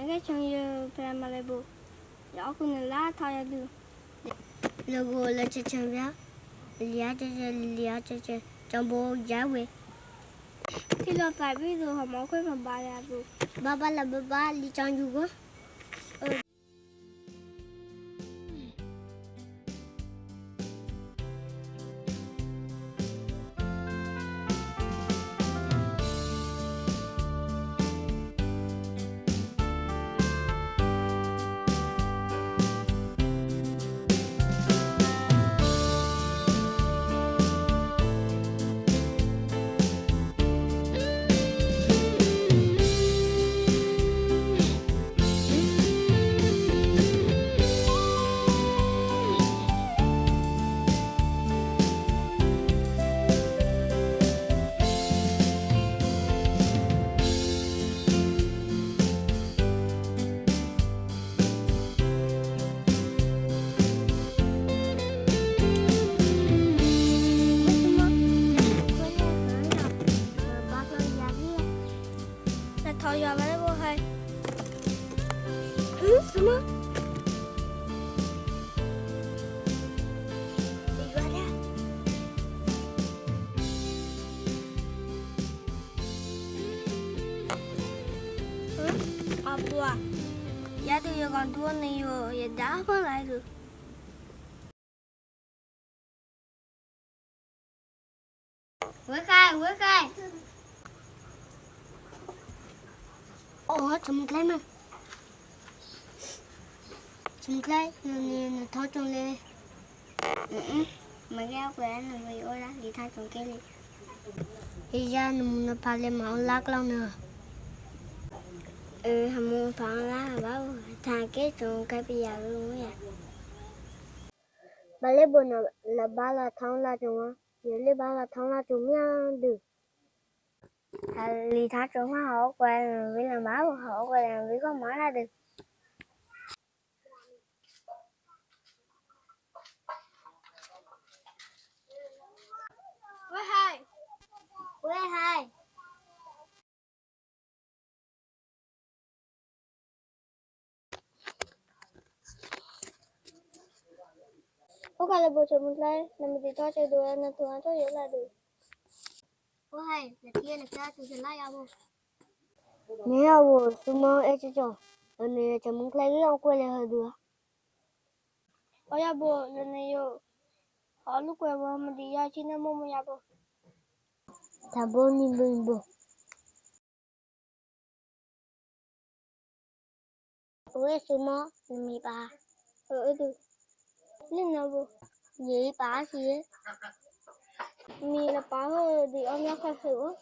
cái chân yêu phải mà lại bộ gió cũng là lá thôi là được logo là chân béo lia trong bộ giá về thì lo phải bây giờ họ máu quên mà bà là được baba là baba li trong du quá thôi giờ lấy bộ hay semua apa ya tu ya còn thua này rồi ya đá mới lại được với khai chấm cái mà chấm cái nên tháo trong lên mà cái quê nó về ôi lá đi tháo trong cái đi thì ra nó phải lên máu lắc lâu nữa hàm muốn phá lá bảo thằng cái trong cái bây giờ luôn á bà lấy bồn là ba là tháo là trong á giờ lấy ba là tháo là trong nha được đi tháo trong họ quay với làm báo họ quay làm với có mở ra được với hai có phải là bộ chồng một lấy là mình chỉ cho chơi đùa là thường cho yếu là được với hai là kia là cái từ từ lại abo nếu abo sumo ấy cho anh cho mình lấy cái quay lại hơi được có ya bộ lần này yo họ lúc quay bộ mà đi ra trên nó mua ya bộ thabo ni bo với sumo mi ba được nên nào bộ gì ba gì mi là phá hơi thì ông nhắc phải hiểu